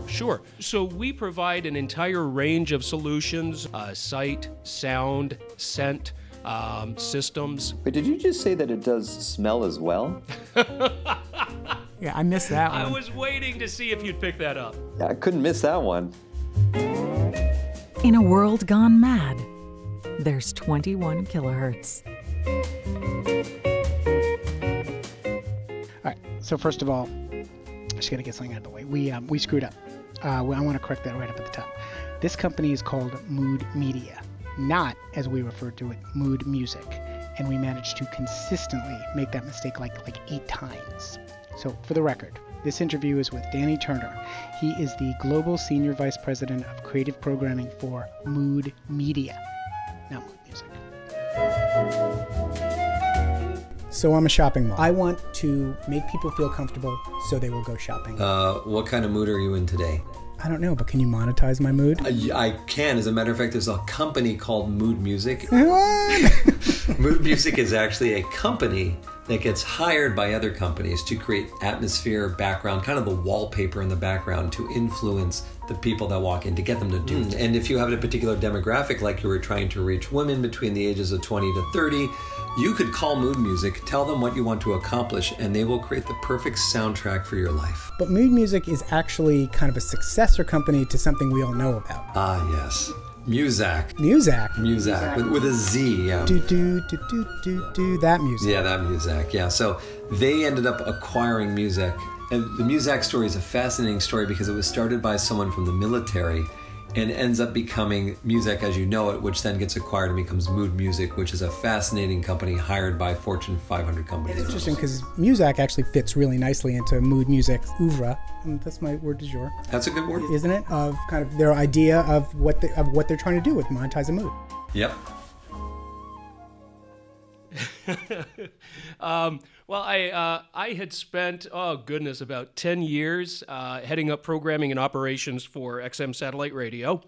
Sure. So we provide an entire range of solutions, sight, sound, scent, systems. But did you just say that it does smell as well? Yeah, I missed that one. I was waiting to see if you'd pick that up. Yeah, I couldn't miss that one. In a world gone mad, there's 21 kilohertz. All right, so first of all, I just got to get something out of the way. We screwed up. I want to correct that right up at the top. This company is called Mood Media, not, as we refer to it, Mood Music. And we managed to consistently make that mistake like 8 times. So for the record, this interview is with Danny Turner. He is the Global Senior Vice President of Creative Programming for Mood Media, not Mood Music. So I'm a shopping mall. I want to make people feel comfortable so they will go shopping. What kind of mood are you in today? I don't know, but can you monetize my mood? I can. As a matter of fact, there's a company called Mood Music. What? Mood Music is actually a company that gets hired by other companies to create atmosphere, background, kind of the wallpaper in the background to influence the people that walk in, to get them to do. And if you have a particular demographic, like you were trying to reach women between the ages of 20 to 30, you could call Mood Music, tell them what you want to accomplish, and they will create the perfect soundtrack for your life. But Mood Music is actually kind of a successor company to something we all know about. Ah, yes. Muzak. Muzak. With a Z, yeah. That music. Yeah, that Muzak, yeah. So they ended up acquiring Muzak. And the Muzak story is a fascinating story because it was started by someone from the military and ends up becoming Muzak as you know it, which then gets acquired and becomes Mood Music, which is a fascinating company hired by Fortune 500 companies. It's interesting because Muzak actually fits really nicely into Mood Music's oeuvre. That's my word du jour. That's a good word. Isn't it? Of kind of their idea of what they're trying to do with monetizing mood. Yep. Well, I had spent, about 10 years heading up programming and operations for XM Satellite Radio.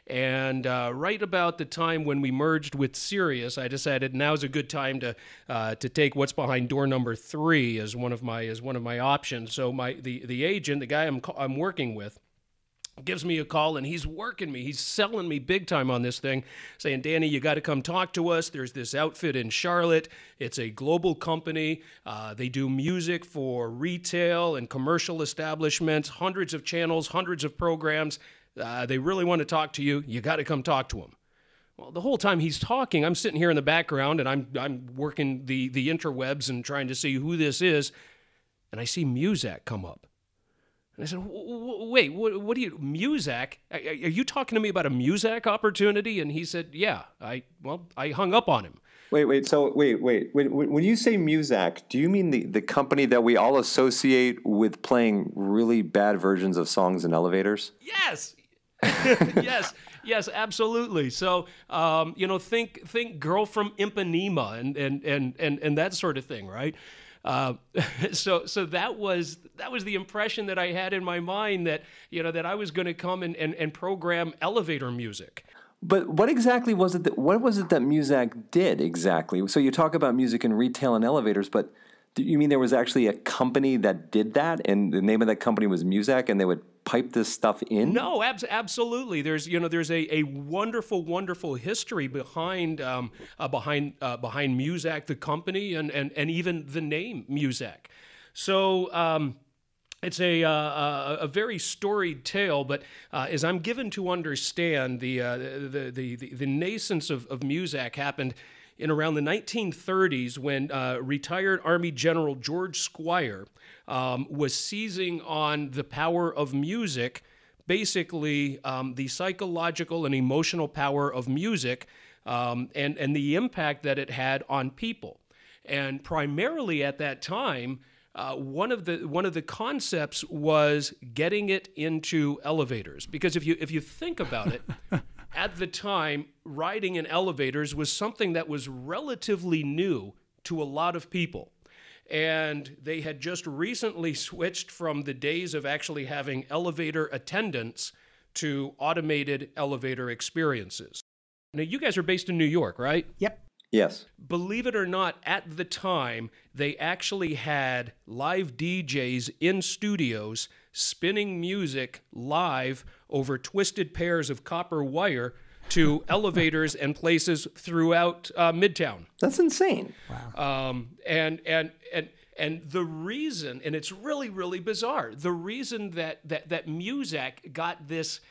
And right about the time when we merged with Sirius, I decided now's a good time to take what's behind door number 3 as one of my options. So the agent, the guy I'm working with, gives me a call, and he's working me. He's selling me big time on this thing, saying, Danny, you got to come talk to us. There's this outfit in Charlotte. It's a global company. They do music for retail and commercial establishments, hundreds of channels, hundreds of programs. They really want to talk to you. You got to come talk to them. Well, the whole time he's talking, I'm sitting here in the background, and I'm working the interwebs and trying to see who this is, and I see Muzak come up. And I said, wait, what do you, Muzak? Are you talking to me about a Muzak opportunity? And he said, yeah. I hung up on him. Wait. When you say Muzak, do you mean the company that we all associate with playing really bad versions of songs in elevators? Yes. Yes, absolutely. So, think Girl From Ipanema and that sort of thing, right? So that was the impression that I had in my mind, that I was going to come and program elevator music. But what exactly was it that Muzak did exactly? So you talk about music in retail and elevators, but do you mean there was actually a company that did that, and the name of that company was Muzak, and they would pipe this stuff in? No, absolutely. There's a wonderful history behind Muzak, the company, and even the name Muzak. So it's a very storied tale, but as I'm given to understand, the nascence of Muzak happened in around the 1930s, when retired Army General George Squire was seizing on the power of music, basically the psychological and emotional power of music, and the impact that it had on people. And primarily at that time, one of the concepts was getting it into elevators, because if you think about it. At the time, riding in elevators was something that was relatively new to a lot of people. And they had just recently switched from the days of actually having elevator attendants to automated elevator experiences. Now, you guys are based in New York, right? Yep. Yes. Believe it or not, at the time, they actually had live DJs in studios spinning music live over twisted pairs of copper wire to elevators and places throughout Midtown. That's insane. Wow. And the reason, and it's really, really bizarre, the reason that Muzak got this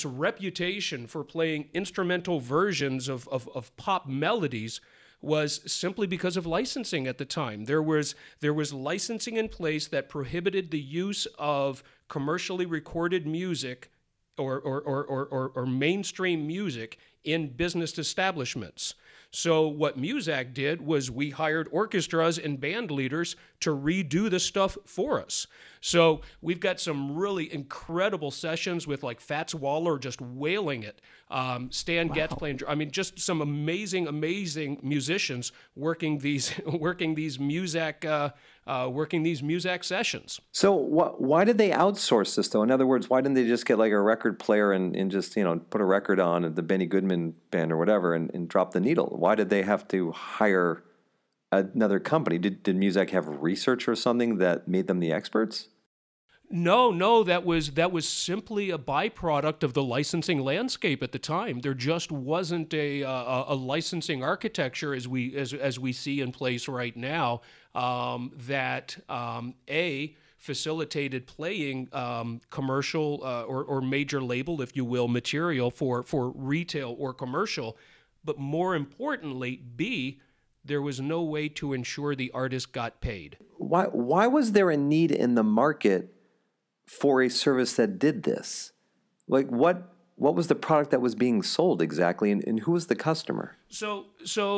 reputation for playing instrumental versions of pop melodies was simply because of licensing at the time. There was licensing in place that prohibited the use of commercially recorded music or mainstream music in business establishments. So what Muzak did was we hired orchestras and band leaders to redo the stuff for us. So we've got some really incredible sessions with like Fats Waller just wailing it, Stan Getz playing. I mean, just some amazing musicians working these Muzak sessions. So why did they outsource this though? In other words, why didn't they just get like a record player and just, put a record on at the Benny Goodman band or whatever and drop the needle? Why did they have to hire another company? Did Muzak have research or something that made them the experts? No, that was simply a byproduct of the licensing landscape at the time. There just wasn't a licensing architecture as we see in place right now that facilitated playing commercial or major label, if you will, material for retail or commercial. But more importantly, B, there was no way to ensure the artist got paid. Why was there a need in the market for a service that did this? Like what was the product that was being sold exactly, and who was the customer? So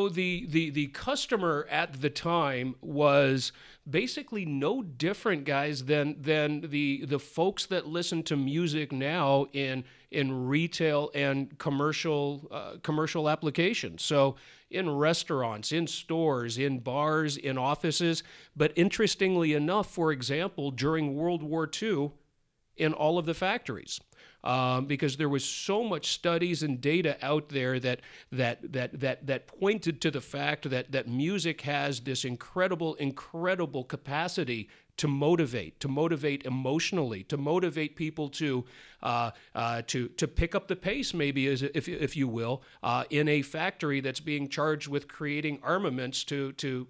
the customer at the time was basically no different, guys, than the folks that listen to music now in retail and commercial applications. So in restaurants, in stores, in bars, in offices. But interestingly enough, for example, during World War II, in all of the factories. Because there was so much studies and data out there that pointed to the fact that music has this incredible capacity to motivate emotionally, to motivate people to pick up the pace, maybe, if you will, in a factory that's being charged with creating armaments to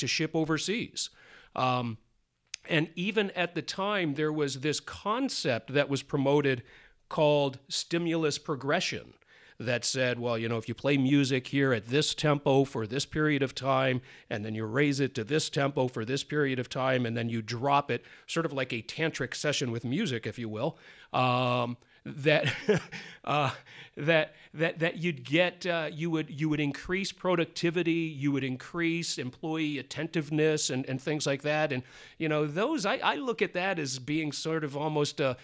ship overseas. And even at the time, there was this concept that was promoted called stimulus progression that said, well, if you play music here at this tempo for this period of time, and then you raise it to this tempo for this period of time, and then you drop it, sort of like a tantric session with music, if you will, that you'd get, you would increase productivity, you would increase employee attentiveness and things like that. And, those, I look at that as being sort of almost a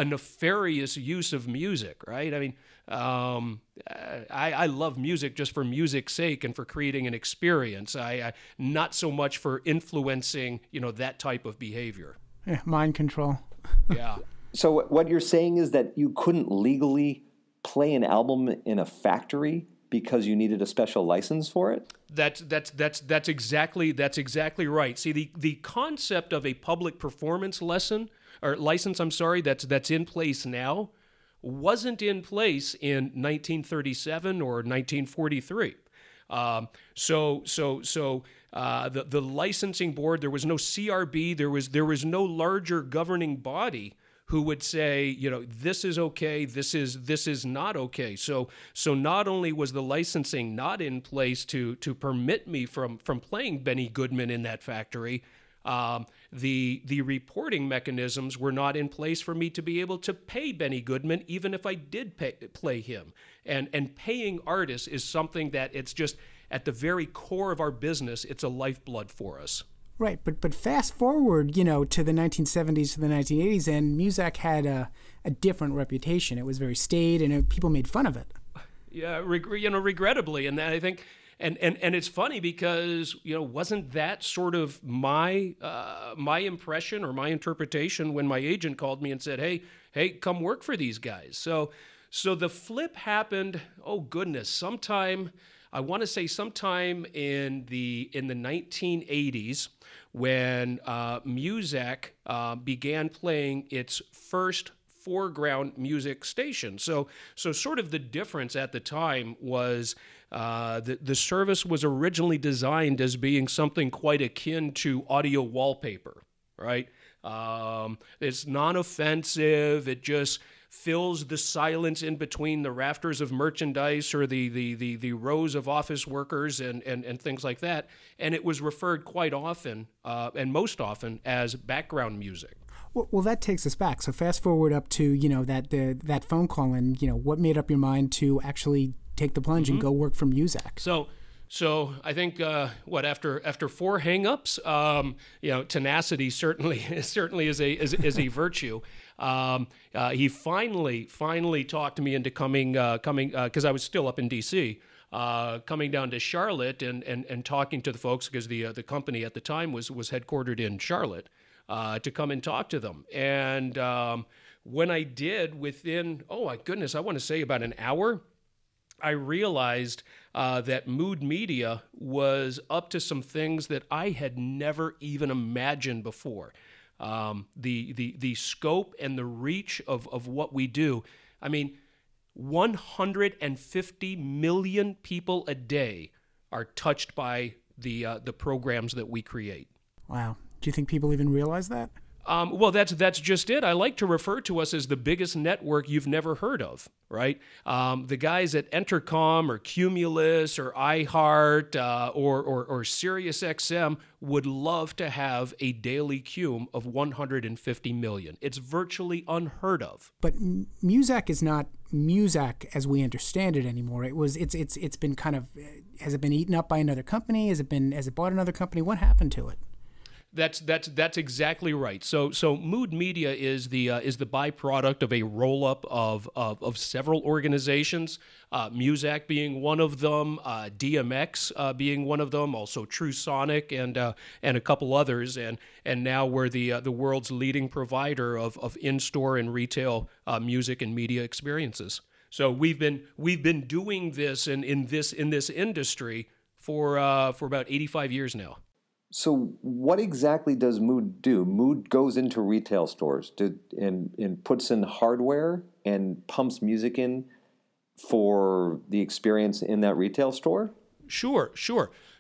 nefarious use of music, right? I mean, I love music just for music's sake and for creating an experience. I not so much for influencing, that type of behavior. Yeah, mind control. Yeah. So what you're saying is that you couldn't legally play an album in a factory because you needed a special license for it? That's exactly right. See, the concept of a public performance license, that's in place now, wasn't in place in 1937 or 1943. The licensing board, there was no CRB, there was no larger governing body who would say, this is okay, this is not okay. So not only was the licensing not in place to permit me from playing Benny Goodman in that factory, the reporting mechanisms were not in place for me to be able to pay Benny Goodman, even if I did play him. And paying artists is something that it's just at the very core of our business. It's a lifeblood for us. Right, but fast forward, to the 1970s to the 1980s, and Muzak had a different reputation. It was very staid, and people made fun of it. Yeah, regrettably, and I think, and it's funny because wasn't that sort of my impression or my interpretation when my agent called me and said, hey, come work for these guys. So the flip happened. Oh goodness, sometime. I want to say sometime in the 1980s, when Muzak began playing its first foreground music station. So sort of the difference at the time was the service was originally designed as being something quite akin to audio wallpaper, right? It's non-offensive. It just fills the silence in between the rafters of merchandise or the rows of office workers and things like that. And it was referred quite often, and most often, as background music. Well, that takes us back. So fast forward up to, that phone call and, what made up your mind to actually take the plunge and go work for Muzak? So I think after 4 hang-ups, tenacity certainly is a virtue. He finally talked me into coming because I was still up in D.C. Coming down to Charlotte and talking to the folks, because the company at the time was headquartered in Charlotte, to come and talk to them. And when I did, within, oh my goodness, I want to say about an hour, I realized that Mood Media was up to some things that I had never even imagined before. The scope and the reach of what we do. I mean, 150 million people a day are touched by the programs that we create. Wow. Do you think people even realize that? Well, that's just it. I like to refer to us as the biggest network you've never heard of, right? The guys at Entercom or Cumulus or iHeart or SiriusXM would love to have a daily cume of 150 million. It's virtually unheard of. But Muzak is not Muzak as we understand it anymore. It's been kind of, has it been eaten up by another company? Has it bought another company? What happened to it? That's exactly right. So Mood Media is the byproduct of a roll-up of several organizations, Muzak being one of them, DMX being one of them, also True Sonic and a couple others, and now we're the world's leading provider of in-store and retail music and media experiences. So we've been doing this in this industry for about 85 years now. So what exactly does Mood do? Mood goes into retail stores and puts in hardware and pumps music in for the experience in that retail store? Sure.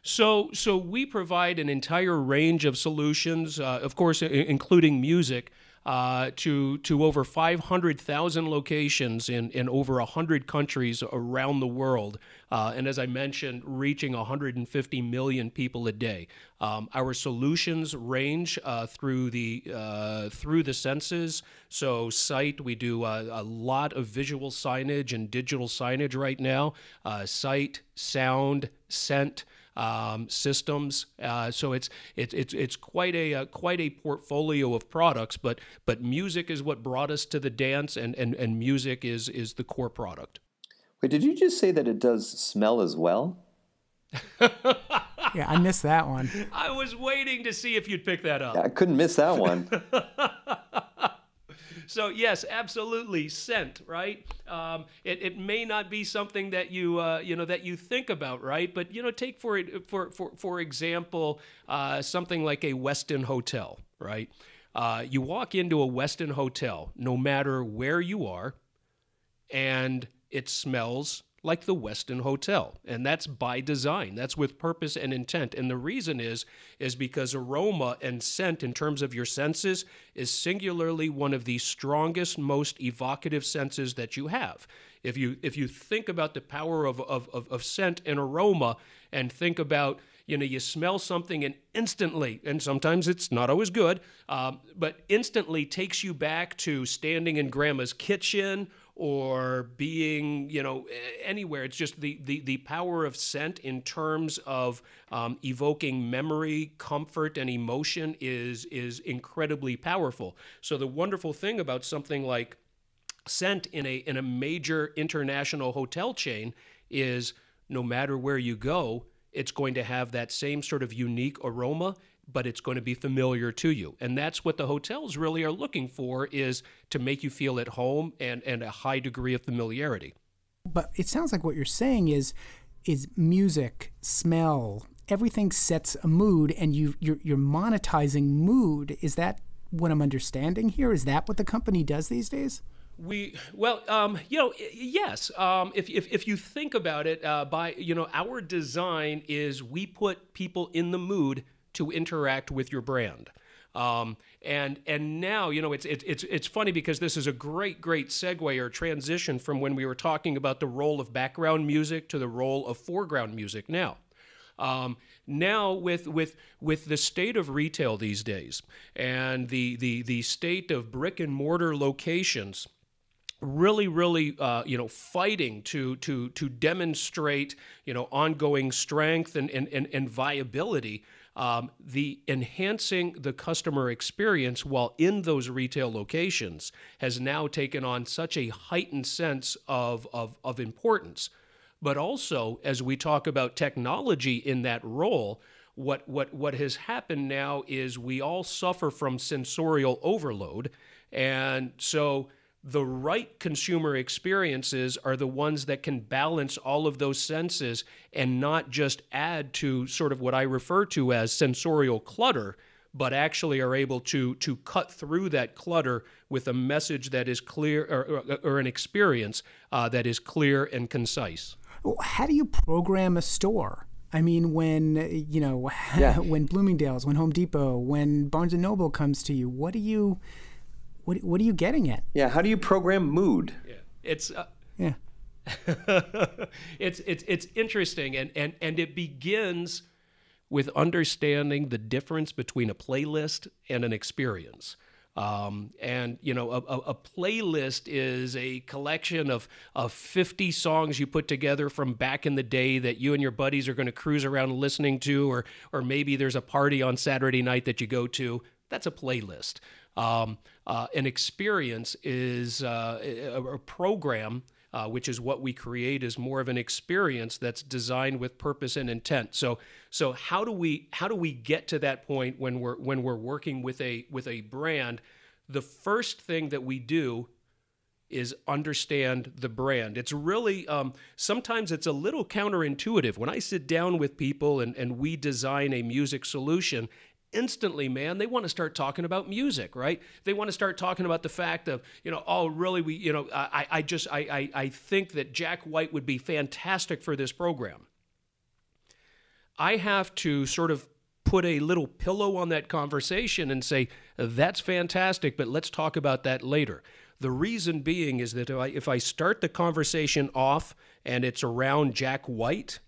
So we provide an entire range of solutions, of course, including music, to over 500,000 locations in over 100 countries around the world. And as I mentioned, reaching 150 million people a day. Our solutions range through the senses. So sight, we do a lot of visual signage and digital signage right now. Sight, sound, scent. Systems. So it's quite a portfolio of products, but music is what brought us to the dance, and music is the core product. Wait, did you just say that it does smell as well? Yeah, I missed that one. I was waiting to see if you'd pick that up. Yeah, I couldn't miss that one. So yes, absolutely, scent, right? It may not be something that you think about, right? But take for example something like a Westin hotel, right? You walk into a Westin hotel, no matter where you are, and it smells like the Westin Hotel. And that's by design. That's with purpose and intent. And the reason is because aroma and scent, in terms of your senses, is singularly one of the strongest, most evocative senses that you have. If you think about the power of scent and aroma, and think about, you smell something and instantly, and sometimes it's not always good, but instantly takes you back to standing in grandma's kitchen or being, anywhere. It's just the power of scent in terms of evoking memory, comfort, and emotion is incredibly powerful. So the wonderful thing about something like scent in a major international hotel chain is no matter where you go, it's going to have that same sort of unique aroma, but it's going to be familiar to you. And that's what the hotels really are looking for, is to make you feel at home and a high degree of familiarity. But it sounds like what you're saying is is music, smell, everything sets a mood, and you're monetizing mood. Is that what I'm understanding here? Is that what the company does these days? Yes. If you think about it, our design is we put people in the mood to interact with your brand. And now, it's funny because this is a great segue or transition from when we were talking about the role of background music to the role of foreground music now. Now with the state of retail these days and the state of brick and mortar locations really fighting to demonstrate ongoing strength and viability, the enhancing the customer experience while in those retail locations has now taken on such a heightened sense of importance. But also, as we talk about technology in that role, what has happened now is we all suffer from sensorial overload, and so the right consumer experiences are the ones that can balance all of those senses and not just add to sort of what I refer to as sensorial clutter, but actually are able to cut through that clutter with a message that is clear or an experience that is clear and concise. How do you program a store? I mean, when when Bloomingdale's, when Home Depot, when Barnes and Noble comes to you, what are you getting at? Yeah, how do you program mood? Yeah, it's interesting, and it begins with understanding the difference between a playlist and an experience. A playlist is a collection of 50 songs you put together from back in the day that you and your buddies are going to cruise around listening to, or maybe there's a party on Saturday night that you go to. That's a playlist. An experience is a program, which is what we create, is more of an experience that's designed with purpose and intent. So how do we get to that point when we're working with a brand? The first thing that we do is understand the brand. It's really sometimes it's a little counterintuitive. When I sit down with people and we design a music solution, instantly, man, they want to start talking about music, right? They want to start talking about the fact of, I think that Jack White would be fantastic for this program. I have to sort of put a little pillow on that conversation and say, that's fantastic, but let's talk about that later. The reason being is that if I start the conversation off and it's around Jack White,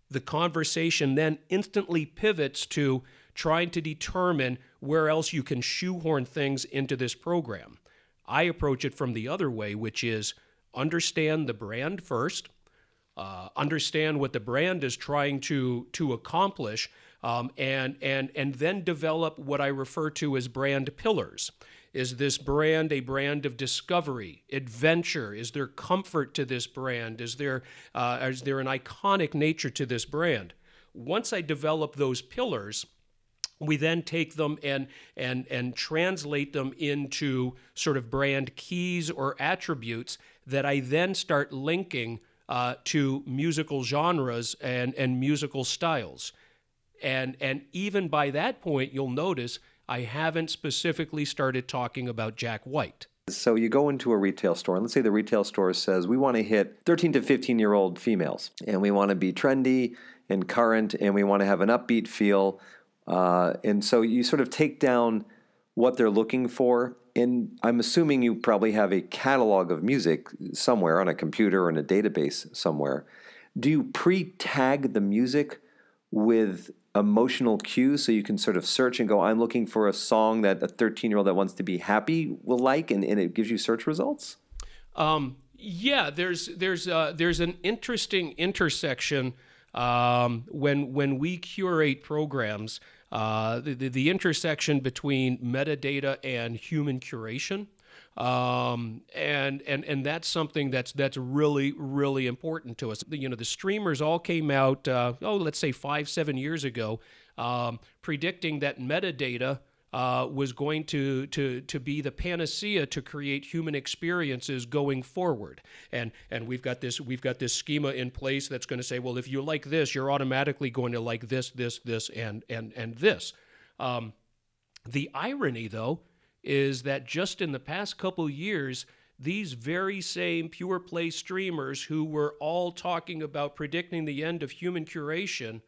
the conversation then instantly pivots to trying to determine where else you can shoehorn things into this program. I approach it from the other way, which is understand the brand first, understand what the brand is trying to accomplish, and then develop what I refer to as brand pillars. Is this brand a brand of discovery, adventure? Is there comfort to this brand? Is there an iconic nature to this brand? Once I develop those pillars, we then take them and translate them into sort of brand keys or attributes that I then start linking to musical genres and musical styles. And even by that point, you'll notice I haven't specifically started talking about Jack White. So you go into a retail store, and let's say the retail store says, we want to hit 13 to 15-year-old females, and we want to be trendy and current, and we want to have an upbeat feel. And so you sort of take down what they're looking for, and I'm assuming you probably have a catalog of music somewhere on a computer or in a database somewhere. Do you pre-tag the music with emotional cues so you can sort of search and go, I'm looking for a song that a 13-year-old that wants to be happy will like, and it gives you search results? Yeah, there's an interesting intersection when we curate programs, the intersection between metadata and human curation. And that's something that's really, really important to us. The streamers all came out, let's say 5-7 years ago, predicting that metadata was going to be the panacea to create human experiences going forward. And we've got this schema in place that's going to say, well, if you like this, you're automatically going to like this, and this. The irony, though, is that just in the past couple years, these very same pure play streamers who were all talking about predicting the end of human curation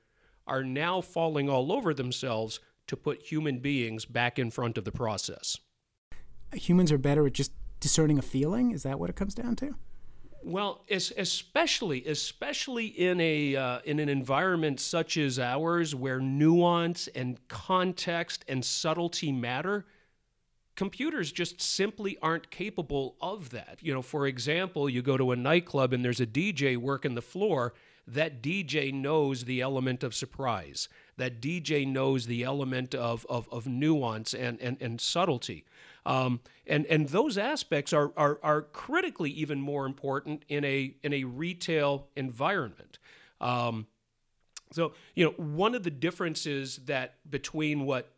are now falling all over themselves to put human beings back in front of the process. Humans are better at just discerning a feeling? Is that what it comes down to? Well, especially in an environment such as ours, where nuance and context and subtlety matter, computers just simply aren't capable of that. You know, for example, you go to a nightclub and there's a DJ working the floor. That DJ knows the element of surprise. That DJ knows the element of nuance and subtlety. And those aspects are critically even more important in a retail environment. So, you know, one of the differences that between what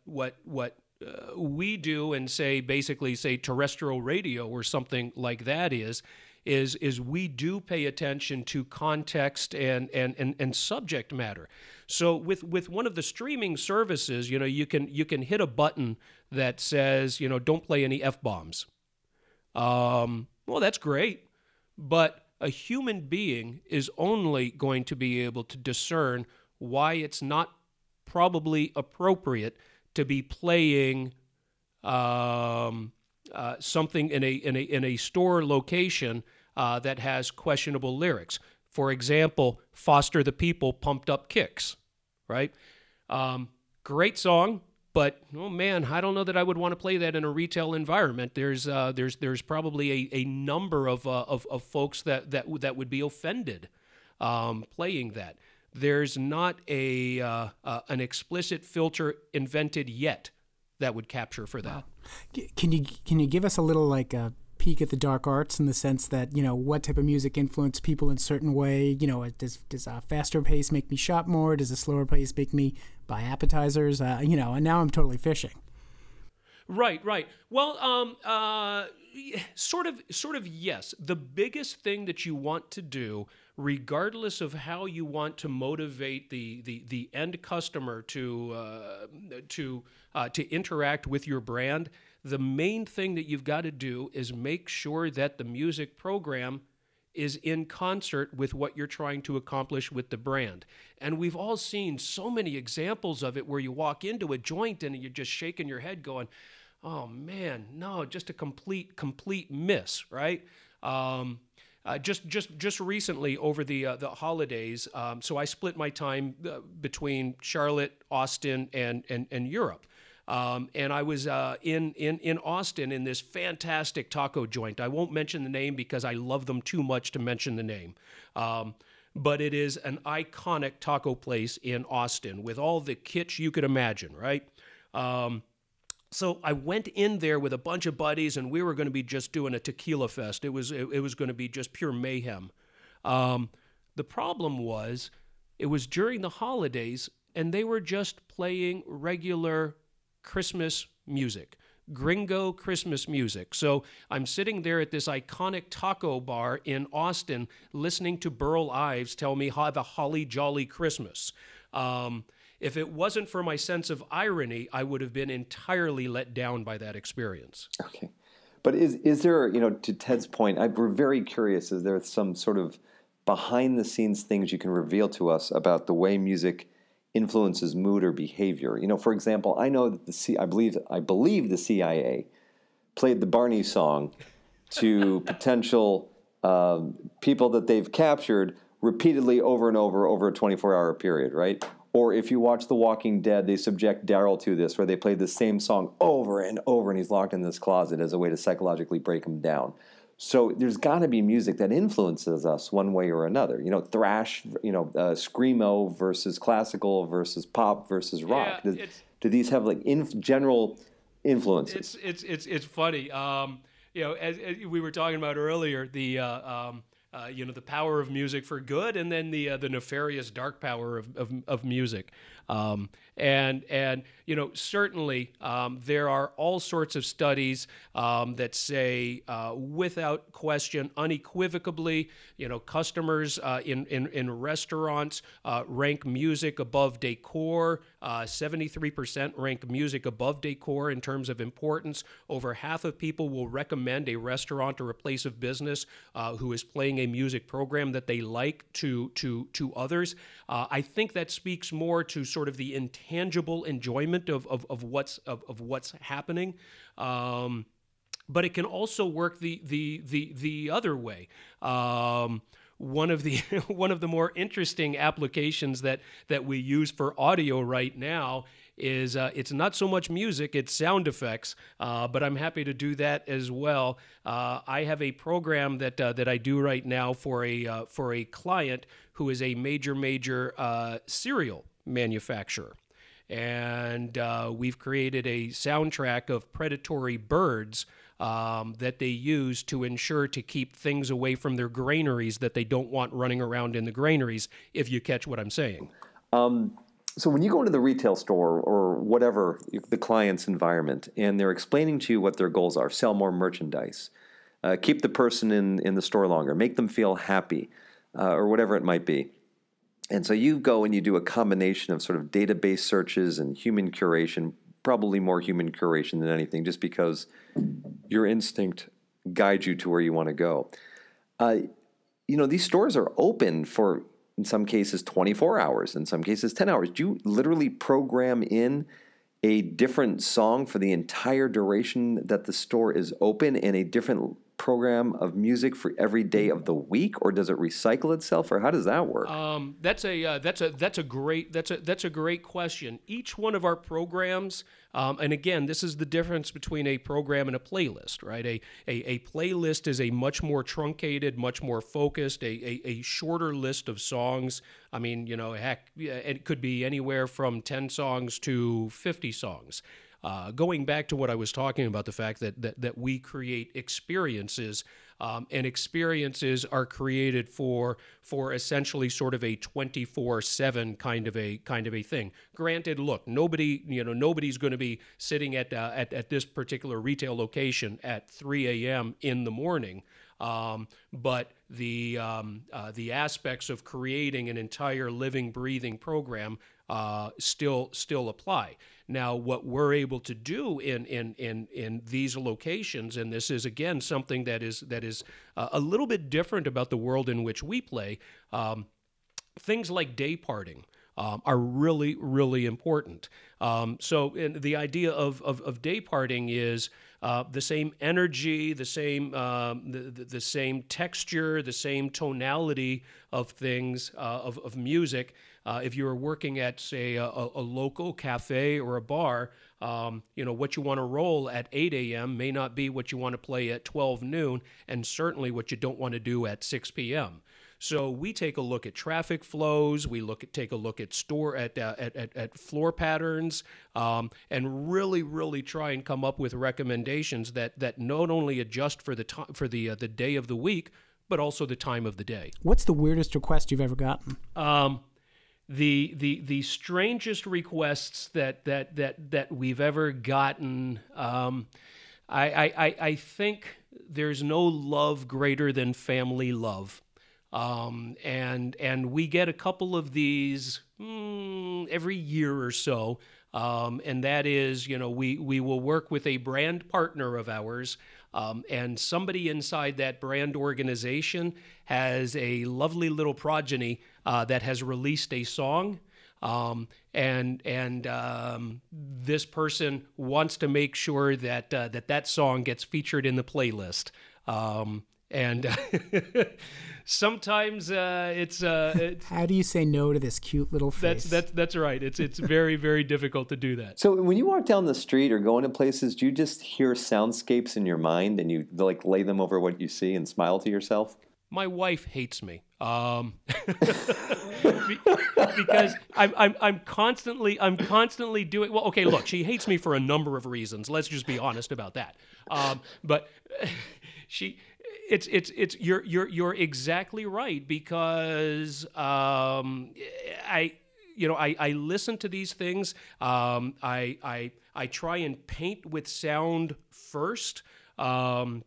we do and say terrestrial radio or something like that is we do pay attention to context and subject matter. So with one of the streaming services, you know, you can hit a button that says, you know, don't play any F-bombs. Well, that's great, but a human being is only going to be able to discern why it's not probably appropriate to be playing something in a store location that has questionable lyrics. For example, Foster the People, Pumped Up Kicks, right? Great song, but oh man, I don't know that I would want to play that in a retail environment. There's probably a number of folks that would be offended playing that. There's not an explicit filter invented yet that would capture for that. Can you give us a little like a peek at the dark arts in the sense that, you know, what type of music influence people in a certain way? You know, does a faster pace make me shop more? Does a slower pace make me buy appetizers? You know, and now I'm totally fishing. Right. Well, sort of yes. The biggest thing that you want to do, regardless of how you want to motivate the end customer to interact with your brand, the main thing that you've got to do is make sure that the music program is in concert with what you're trying to accomplish with the brand. And we've all seen so many examples of it where you walk into a joint and you're just shaking your head going, oh man, no, just a complete miss, right? Just recently over the holidays, so I split my time between Charlotte, Austin, and Europe. And I was in Austin in this fantastic taco joint. I won't mention the name because I love them too much to mention the name. But it is an iconic taco place in Austin with all the kitsch you could imagine, right? So I went in there with a bunch of buddies, and we were going to be just doing a tequila fest. It was going to be just pure mayhem. The problem was, it was during the holidays, and they were just playing regular Christmas music, gringo Christmas music. So I'm sitting there at this iconic taco bar in Austin listening to Burl Ives tell me have a holly jolly Christmas. If it wasn't for my sense of irony, I would have been entirely let down by that experience. Okay. But is there, you know, to Ted's point, we're very curious, is there some sort of behind-the-scenes things you can reveal to us about the way music influences mood or behavior? You know, for example, I know that I believe the CIA played the Barney song to potential people that they've captured repeatedly over and over a 24-hour period, right? Or if you watch The Walking Dead, they subject Daryl to this, where they play the same song over and over, and he's locked in this closet as a way to psychologically break him down. So there's got to be music that influences us one way or another. You know, thrash, you know, screamo versus classical versus pop versus rock. Yeah, do these have like general influences? It's funny. You know, as we were talking about earlier, the you know, the power of music for good, and then the nefarious dark power of music. And certainly there are all sorts of studies that say without question, unequivocally, customers in restaurants rank music above decor. 73% rank music above decor in terms of importance. Over half of people will recommend a restaurant or a place of business who is playing a music program that they like to others. I think that speaks more to sort of the intangible enjoyment of what's happening. But it can also work the other way. One of the more interesting applications that we use for audio right now is it's not so much music, it's sound effects, but I'm happy to do that as well. I have a program that I do right now for a client who is a major cereal manufacturer. And we've created a soundtrack of predatory birds that they use to ensure to keep things away from their granaries that they don't want running around in the granaries, if you catch what I'm saying. So when you go into the retail store or whatever, the client's environment, and they're explaining to you what their goals are, sell more merchandise, keep the person in the store longer, make them feel happy, or whatever it might be. And so you go and you do a combination of sort of database searches and human curation, probably more human curation than anything, just because your instinct guides you to where you want to go. These stores are open for, in some cases, 24 hours, in some cases, 10 hours. Do you literally program in a different song for the entire duration that the store is open and a different program of music for every day of the week, or does it recycle itself, or how does that work? That's a great question. Each one of our programs, and again, this is the difference between a program and a playlist, right? A playlist is a much more truncated, much more focused, a shorter list of songs. I mean, heck, it could be anywhere from 10 songs to 50 songs. Going back to what I was talking about, the fact that we create experiences, and experiences are created for essentially sort of a 24/7 kind of a thing. Granted, look, nobody's going to be sitting at this particular retail location at 3 a.m. in the morning. But the aspects of creating an entire living, breathing program still apply. Now, what we're able to do in these locations, and this is again something that is a little bit different about the world in which we play, things like day parting are really, really important. So the idea of day parting is the same energy, the same texture, the same tonality of things, of music. If you're working at, say, a local cafe or a bar, what you want to roll at 8 a.m. may not be what you want to play at 12 noon, and certainly what you don't want to do at 6 p.m. So we take a look at traffic flows, take a look at at floor patterns, and really try and come up with recommendations that not only adjust for the day of the week, but also the time of the day. What's the weirdest request you've ever gotten? The strangest requests that we've ever gotten, I think there's no love greater than family love. And we get a couple of these every year or so, and that is, we will work with a brand partner of ours, and somebody inside that brand organization has a lovely little progeny that has released a song. And this person wants to make sure that that song gets featured in the playlist. And sometimes it's how do you say no to this cute little face? That's right. It's very, very difficult to do that. So when you walk down the street or go into places, do you just hear soundscapes in your mind and you like lay them over what you see and smile to yourself? My wife hates me because I'm constantly doing well. Okay, look, she hates me for a number of reasons. Let's just be honest about that. But you're exactly right, because I listen to these things. I try and paint with sound first. And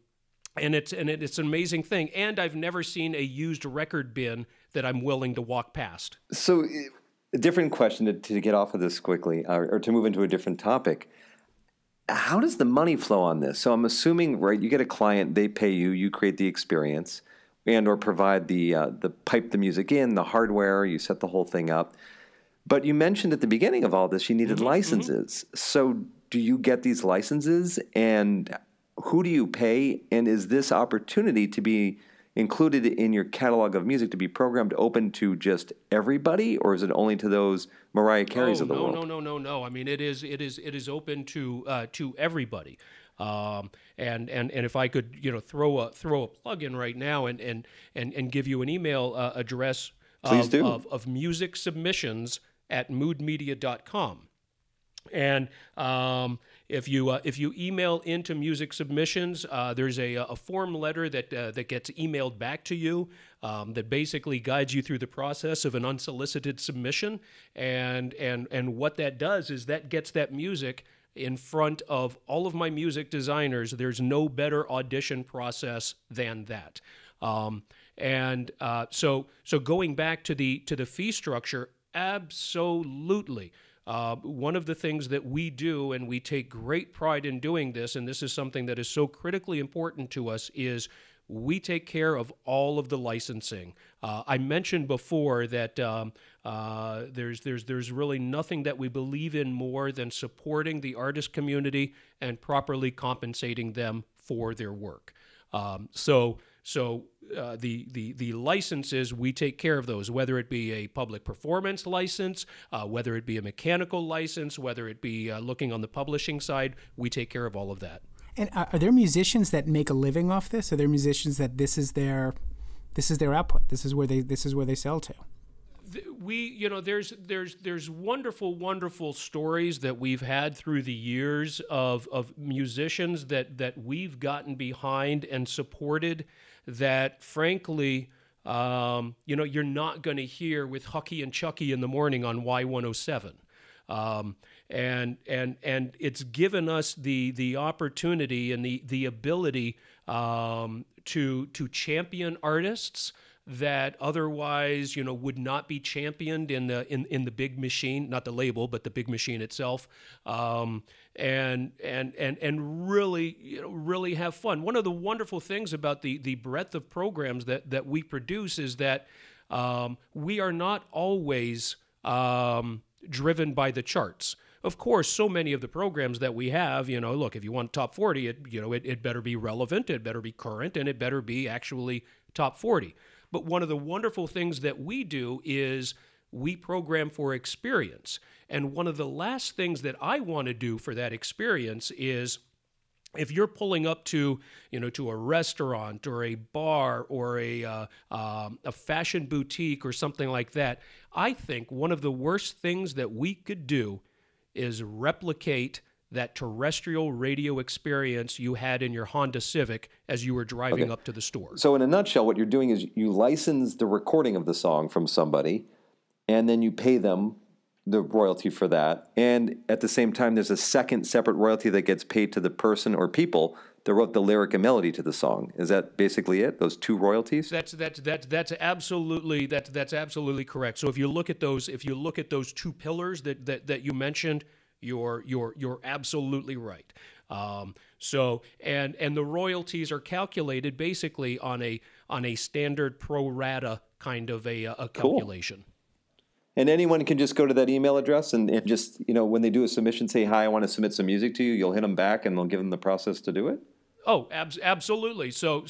it's an amazing thing. And I've never seen a used record bin that I'm willing to walk past. So, a different question to get off of this quickly, or to move into a different topic. How does the money flow on this? So I'm assuming, right, you get a client, they pay you, you create the experience, and or provide the pipe the music in, the hardware, you set the whole thing up. But you mentioned at the beginning of all this you needed licenses. So do you get these licenses, and who do you pay? And is this opportunity to be included in your catalog of music to be programmed open to just everybody, or is it only to those Mariah Careys of the world? No. I mean, it is open to everybody. And if I could, throw a plug in right now and give you an email address of music submissions at moodmedia.com. And if you email into music submissions, there's a form letter that gets emailed back to you that basically guides you through the process of an unsolicited submission. And what that does is that gets that music in front of all of my music designers. There's no better audition process than that. So going back to the fee structure, absolutely. One of the things that we do, and we take great pride in doing this, and this is something that is so critically important to us, is we take care of all of the licensing. I mentioned before that there's really nothing that we believe in more than supporting the artist community and properly compensating them for their work. So the licenses, we take care of those, whether it be a public performance license, whether it be a mechanical license, whether it be looking on the publishing side, we take care of all of that. And are there musicians that make a living off this? Are there musicians that this is their output? This is where they sell to? There's wonderful stories that we've had through the years of musicians that we've gotten behind and supported that, frankly, you're not going to hear with Hucky and Chucky in the morning on Y107. And it's given us the opportunity and the ability to champion artists that otherwise, would not be championed in the big machine, not the label, but the big machine itself, and really have fun. One of the wonderful things about the breadth of programs that we produce is that we are not always driven by the charts. Of course, so many of the programs that we have, look, if you want top 40, it better be relevant, it better be current, and it better be actually top 40. But one of the wonderful things that we do is we program for experience. And one of the last things that I want to do for that experience is, if you're pulling up to a restaurant or a bar or a fashion boutique or something like that, I think one of the worst things that we could do is replicate that terrestrial radio experience you had in your Honda Civic as you were driving up to the store. So in a nutshell, what you're doing is you license the recording of the song from somebody, and then you pay them the royalty for that. And at the same time, there's a second separate royalty that gets paid to the person or people that wrote the lyric and melody to the song. Is that basically it? Those two royalties? That's absolutely correct. So if you look at those two pillars that you mentioned, you're absolutely right. So the royalties are calculated basically on a standard pro rata kind of a calculation. Cool. And anyone can just go to that email address and just, when they do a submission, say, hi, I want to submit some music to you. You'll hit them back and they'll give them the process to do it? Oh, absolutely. So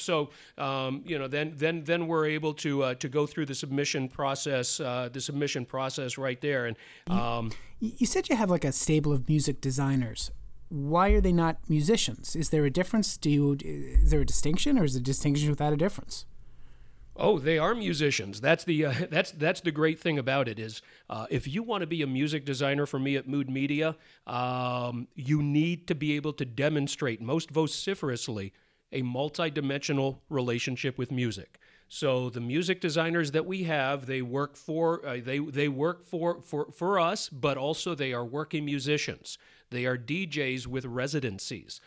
then we're able to go through the submission process right there. And you said you have like a stable of music designers. Why are they not musicians? Is there a difference? Is there a distinction, or is it a distinction without a difference? Oh, they are musicians. That's the great thing about it is if you want to be a music designer for me at Mood Media, you need to be able to demonstrate most vociferously a multidimensional relationship with music. So the music designers that we have, they work for they work for us, but also they are working musicians. They are DJs with residencies.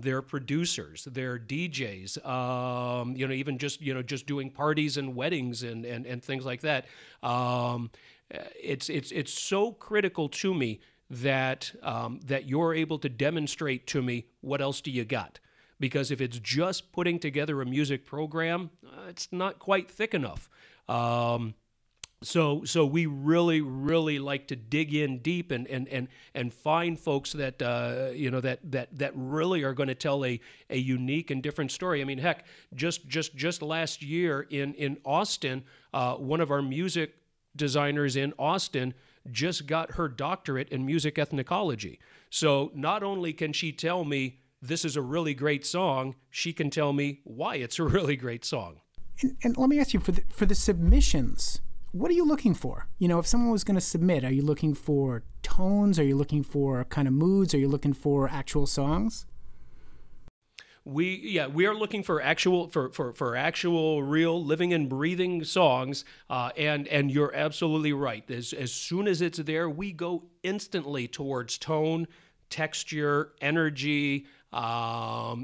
They're producers. They're DJs. Even just doing parties and weddings and things like that. It's so critical to me that that you're able to demonstrate to me what else do you got. Because if it's just putting together a music program, it's not quite thick enough. So we really like to dig in deep and find folks that that really are going to tell a unique and different story. I mean, heck, just last year in Austin, one of our music designers in Austin just got her doctorate in music ethnology. So not only can she tell me this is a really great song, she can tell me why it's a really great song. And let me ask you, for the submissions, what are you looking for? If someone was going to submit, are you looking for tones? Are you looking for kind of moods? Are you looking for actual songs? We are looking for actual real living and breathing songs, and you're absolutely right. As soon as it's there, we go instantly towards tone, texture, energy, all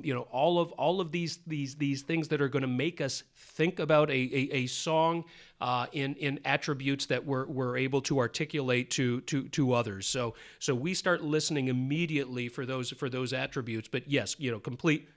of these things that are going to make us think about a song in attributes that we're able to articulate to others. So we start listening immediately for those attributes. But yes, complete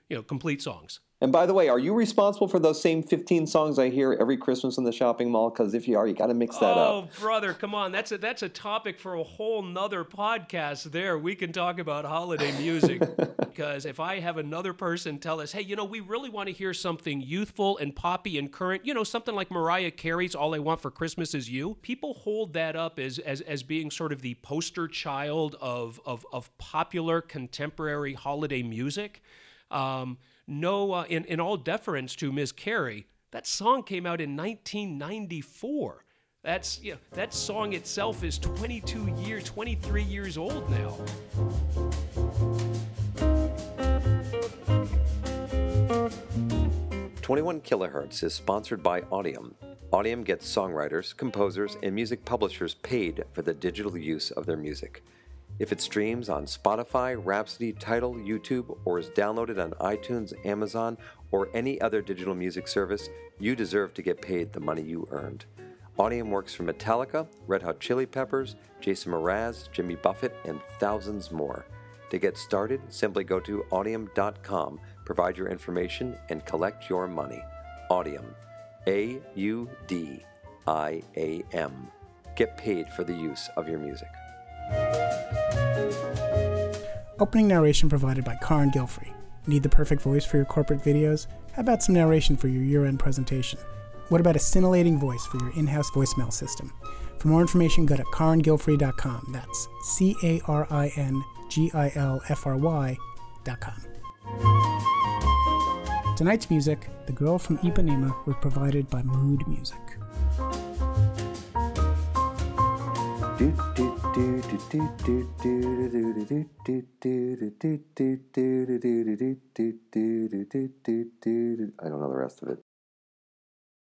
songs. And by the way, are you responsible for those same 15 songs I hear every Christmas in the shopping mall? Because if you are, you got to mix that up. Oh, brother, come on. That's a topic for a whole nother podcast there. We can talk about holiday music. Because if I have another person tell us, hey, we really want to hear something youthful and poppy and current, something like Mariah Carey's All I Want for Christmas Is You, people hold that up as being sort of the poster child of popular contemporary holiday music. No, in all deference to Ms. Carey, that song came out in 1994. That song itself is 23 years old now. "21 Kilohertz is sponsored by Audium. Audium gets songwriters, composers, and music publishers paid for the digital use of their music. If it streams on Spotify, Rhapsody, Tidal, YouTube, or is downloaded on iTunes, Amazon, or any other digital music service, you deserve to get paid the money you earned. Audium works for Metallica, Red Hot Chili Peppers, Jason Mraz, Jimmy Buffett, and thousands more. To get started, simply go to audium.com, provide your information, and collect your money. Audium. AUDIAM. Get paid for the use of your music." Opening narration provided by Karin Gilfrey. Need the perfect voice for your corporate videos? How about some narration for your year-end presentation? What about a scintillating voice for your in-house voicemail system? For more information, go to KarinGilfrey.com. That's CarinGilfry.com. Tonight's music, The Girl From Ipanema, was provided by Mood Music. I don't know the rest of it.